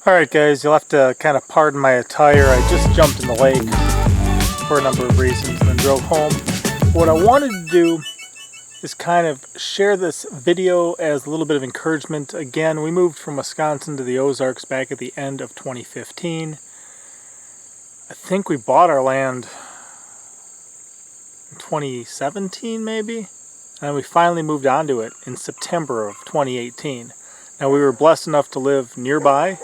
Alright guys, you'll have to kind of pardon my attire. I just jumped in the lake for a number of reasons and then drove home. What I wanted to do is kind of share this video as a little bit of encouragement. Again, we moved from Wisconsin to the Ozarks back at the end of 2015. I think we bought our land in 2017 maybe, and we finally moved onto it in September of 2018. Now we were blessed enough to live nearby,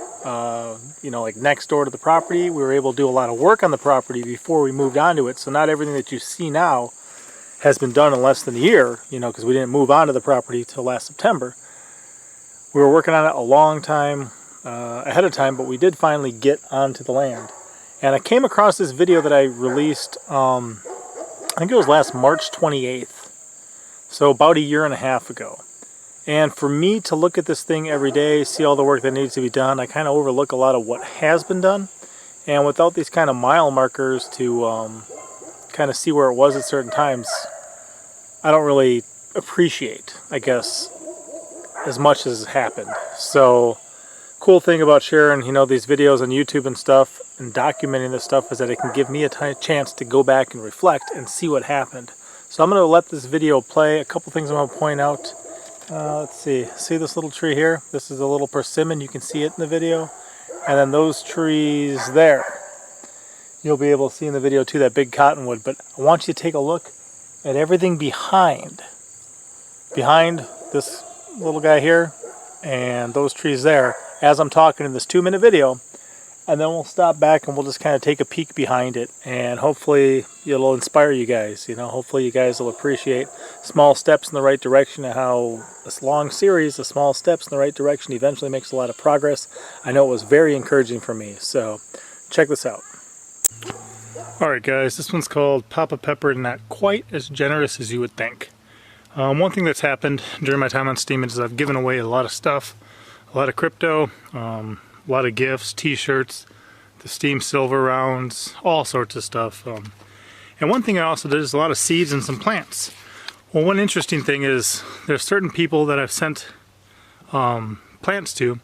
like next door to the property. We were able to do a lot of work on the property before we moved onto it, so not everything that you see now has been done in less than a year, because we didn't move onto the property till last September. We were working on it a long time ahead of time, but we did finally get onto the land. And I came across this video that I released, I think it was last March 28th, so about a year and a half ago. And for me to look at this thing every day, see all the work that needs to be done, I kind of overlook a lot of what has been done. And without these kind of mile markers to kind of see where it was at certain times, I don't really appreciate, I guess, as much as has happened. So, cool thing about sharing, these videos on YouTube and stuff, and documenting this stuff, is that it can give me a chance to go back and reflect and see what happened. So I'm going to let this video play. A couple things I'm going to point out. Let's see this little tree here? This is a little persimmon, you can see it in the video. And then those trees there, you'll be able to see in the video too, that big cottonwood. But I want you to take a look at everything behind this little guy here and those trees there as I'm talking in this 2-minute video. And then we'll stop back and we'll just kind of take a peek behind it, and hopefully it'll inspire you guys. Hopefully you guys will appreciate small steps in the right direction, and how this long series of small steps in the right direction eventually makes a lot of progress. I know it was very encouraging for me, so check this out. Alright guys, this one's called Papa Pepper, and not quite as generous as you would think. One thing that's happened during my time on Steemit is I've given away a lot of stuff, a lot of crypto, a lot of gifts, t-shirts, the Steam Silver rounds, all sorts of stuff. And one thing I also did is a lot of seeds and some plants. Well, one interesting thing is there's certain people that I've sent plants to,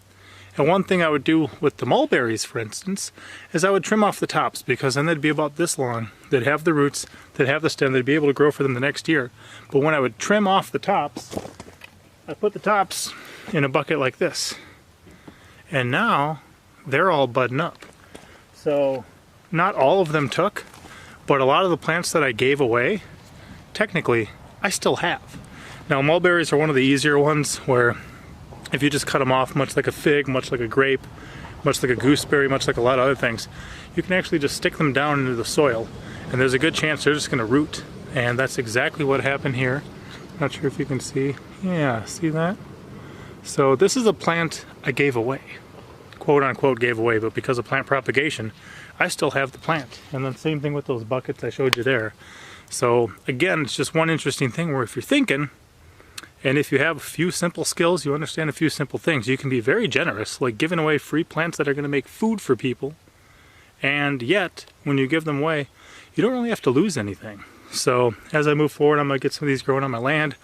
and one thing I would do with the mulberries, for instance, is I would trim off the tops, because then they'd be about this long. They'd have the roots, they'd have the stem, they'd be able to grow for them the next year. But when I would trim off the tops, I put the tops in a bucket like this. And now they're all budding up. So not all of them took, but a lot of the plants that I gave away, technically, I still have. Now mulberries are one of the easier ones, where if you just cut them off, much like a fig, much like a grape, much like a gooseberry, much like a lot of other things, you can actually just stick them down into the soil, and there's a good chance they're just going to root. And that's exactly what happened here. Not sure if you can see. Yeah, see that? So this is a plant I gave away, quote unquote gave away, but because of plant propagation, I still have the plant. And then same thing with those buckets I showed you there. So again, it's just one interesting thing where if you're thinking, and if you have a few simple skills, you understand a few simple things, you can be very generous, like giving away free plants that are going to make food for people. And yet, when you give them away, you don't really have to lose anything. So as I move forward, I'm going to get some of these growing on my land.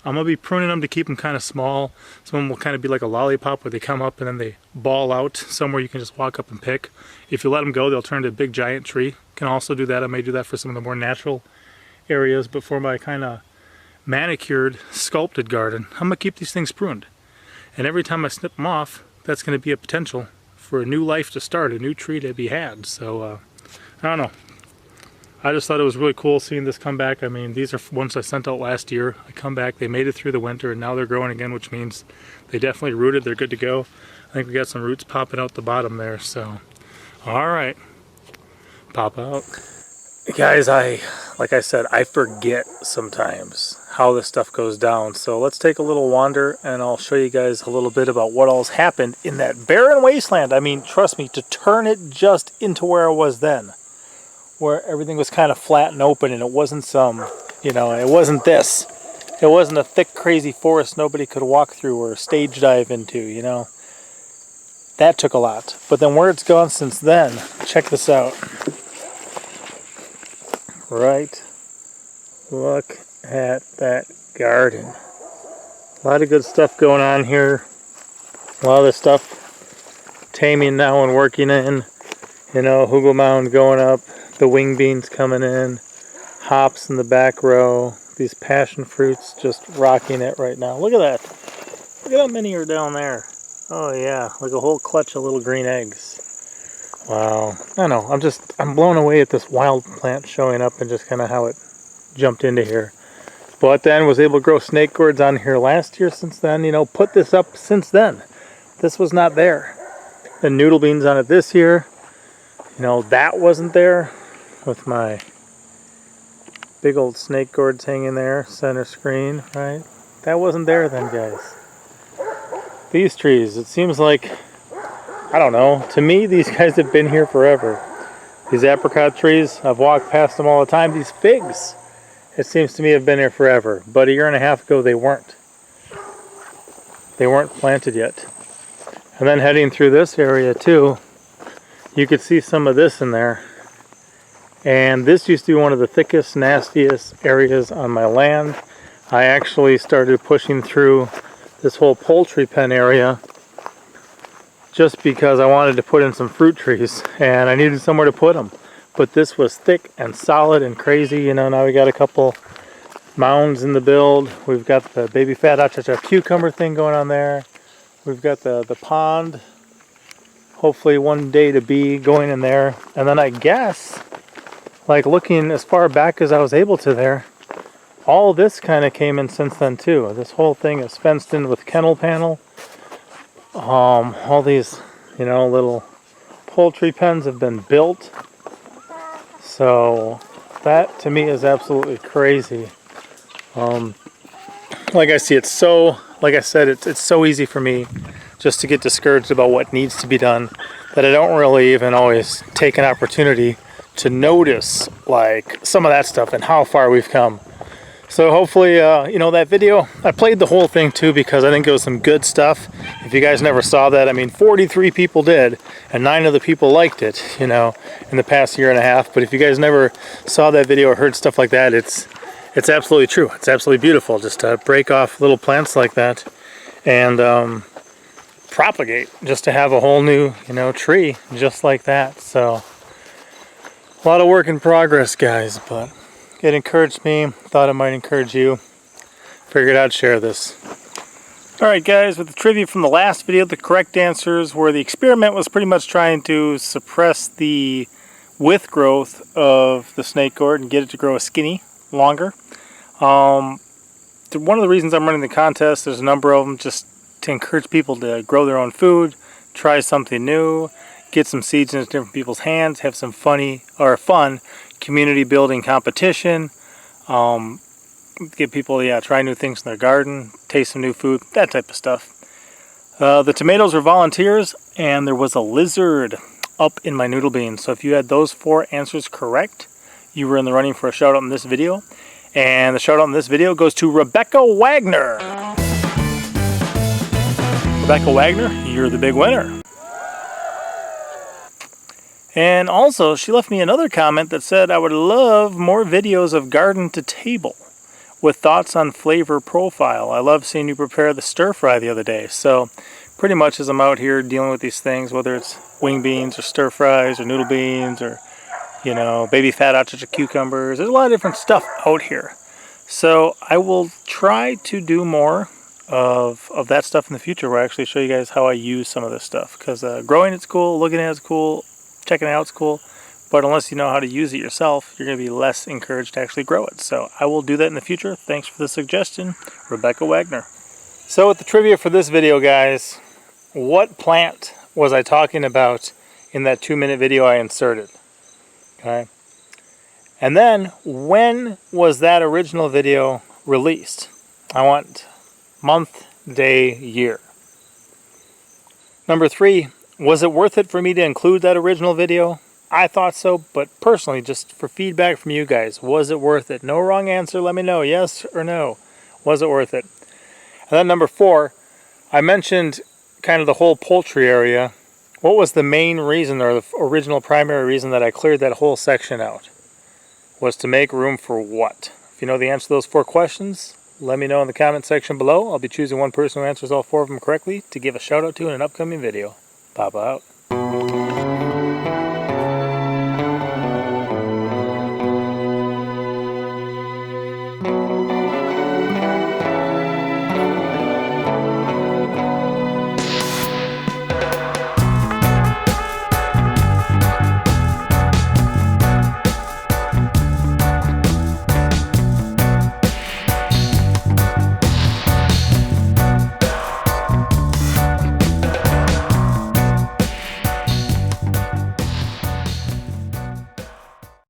I'm going to be pruning them to keep them kind of small. Some of them will kind of be like a lollipop, where they come up and then they ball out somewhere you can just walk up and pick. If you let them go, they'll turn into a big giant tree. Can also do that. I may do that for some of the more natural areas, but for my kind of manicured, sculpted garden, I'm going to keep these things pruned. And every time I snip them off, that's going to be a potential for a new life to start, a new tree to be had. So, I don't know. I just thought it was really cool seeing this come back. I mean, these are ones I sent out last year. I come back, they made it through the winter, and now they're growing again, which means they definitely rooted. They're good to go. I think we got some roots popping out the bottom there, so. Alright. Pop out. Guys, like I said, I forget sometimes how this stuff goes down. So let's take a little wander, and I'll show you guys a little bit about what all's happened in that barren wasteland. I mean, trust me, to turn it just into where I was then, where everything was kind of flat and open, and it wasn't some, it wasn't this. It wasn't a thick, crazy forest nobody could walk through or stage dive into, That took a lot. But then where it's gone since then, check this out. Right? Look at that garden. A lot of good stuff going on here. A lot of this stuff taming now and working in. You know, hugel mound going up, the wing beans coming in, hops in the back row, these passion fruits just rocking it right now. Look at that. Look at how many are down there. Oh yeah, like a whole clutch of little green eggs. Wow. I know, I'm blown away at this wild plant showing up and just kind of how it jumped into here. But then was able to grow snake gourds on here last year since then, you know, put this up since then. This was not there. The noodle beans on it this year. You know, that wasn't there with my big old snake gourds hanging there, center screen, right? That wasn't there then, guys. These trees, it seems like, I don't know, to me these guys have been here forever. These apricot trees, I've walked past them all the time. These figs, it seems to me have been here forever. But a year and a half ago they weren't. They weren't planted yet. And then heading through this area too, you could see some of this in there. And this used to be one of the thickest, nastiest areas on my land. I actually started pushing through this whole poultry pen area just because I wanted to put in some fruit trees and I needed somewhere to put them. But this was thick and solid and crazy. You know, now we got a couple mounds in the build. We've got the baby fat achacha cucumber thing going on there. We've got the pond, hopefully one day to be going in there. And then I guess, like looking as far back as I was able to there, all this kind of came in since then too. This whole thing is fenced in with kennel panel. All these, you know, little poultry pens have been built. So that to me is absolutely crazy. Like I see, it's so, like I said, it's so easy for me just to get discouraged about what needs to be done that I don't really even always take an opportunity to notice like some of that stuff and how far we've come. So hopefully, you know, that video, I played the whole thing too because I think it was some good stuff. If you guys never saw that, I mean, 43 people did, and 9 of the people liked it, you know, in the past year and a half. But if you guys never saw that video or heard stuff like that, it's absolutely true. It's absolutely beautiful just to break off little plants like that and propagate, just to have a whole new, you know, tree just like that. So a lot of work in progress, guys, but it encouraged me, thought it might encourage you. Figured I'd share this. Alright guys, with the trivia from the last video, the correct answers were the experiment was pretty much trying to suppress the width growth of the snake gourd and get it to grow skinny longer. One of the reasons I'm running the contest, there's a number of them, just to encourage people to grow their own food, try something new, get some seeds into different people's hands, have some fun community building competition, get people, try new things in their garden, taste some new food, that type of stuff. The tomatoes were volunteers, and there was a lizard up in my noodle beans. So if you had those 4 answers correct, you were in the running for a shout out in this video. And the shout out in this video goes to Rebecca Wagner. Rebecca Wagner, you're the big winner. And also, she left me another comment that said, I would love more videos of garden to table with thoughts on flavor profile. I love seeing you prepare the stir fry the other day. So pretty much as I'm out here dealing with these things, whether it's wing beans or stir fries or noodle beans or, you know, baby fat achacha cucumbers, there's a lot of different stuff out here. So I will try to do more of that stuff in the future where I actually show you guys how I use some of this stuff. Because growing it's cool, looking at it's cool, checking it out is cool, but unless you know how to use it yourself, you're going to be less encouraged to actually grow it. So I will do that in the future. Thanks for the suggestion, Rebecca Wagner. So with the trivia for this video, guys, what plant was I talking about in that 2-minute video I inserted? Okay. And then, when was that original video released? I want month, day, year. Number 3, was it worth it for me to include that original video? I thought so, but personally, just for feedback from you guys, was it worth it? No wrong answer, let me know, yes or no. Was it worth it? And then number 4, I mentioned kind of the whole poultry area. What was the main reason, or the original primary reason that I cleared that whole section out? Was to make room for what? If you know the answer to those 4 questions, let me know in the comment section below. I'll be choosing one person who answers all 4 of them correctly to give a shout out to in an upcoming video. Papa out.